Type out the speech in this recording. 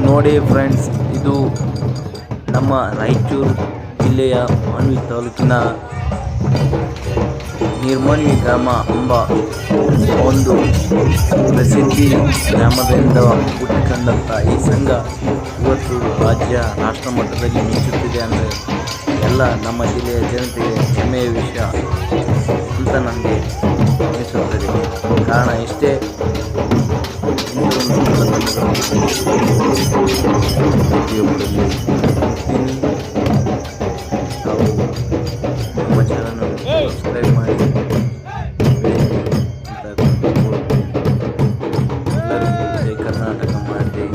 ನೋಡಿ ಫ್ರೆಂಡ್ಸ್, ಇದು ನಮ್ಮ ರಾಯಚೂರು ಜಿಲ್ಲೆಯ ಮಾನ್ವಿ ತಾಲೂಕಿನ ನಿರ್ಮಾನ್ವಿ ಗ್ರಾಮ ಎಂಬ ಒಂದು ಪ್ರಸಿದ್ಧಿ ಗ್ರಾಮದಿಂದ ಹುಟ್ಟಿಕೊಂಡಂಥ ಈ ಸಂಘ ಇವತ್ತು ರಾಜ್ಯ ರಾಷ್ಟ್ರ ಮಟ್ಟದಲ್ಲಿ ಮಿಂಚುತ್ತಿದೆ ಅಂದರೆ ಎಲ್ಲ ನಮ್ಮ ಜಿಲ್ಲೆಯ ಜನತೆಗೆ ಹೆಮ್ಮೆಯ ವಿಷಯ ಅಂತ ನನಗೆ ಅನಿಸುತ್ತದೆ. ಕಾರಣ ಇಷ್ಟೇ, ಪ್ರತಿಯೊಬ್ಬರಲ್ಲಿ ನಾವು ನಮ್ಮ ಚಾನಲ್ ಸಬ್ಸ್ಕ್ರೈಬ್ ಮಾಡಿ ಎಲ್ಲರಿಗೂ ಜೈ ಕರ್ನಾಟಕ ಮಾಡಿ.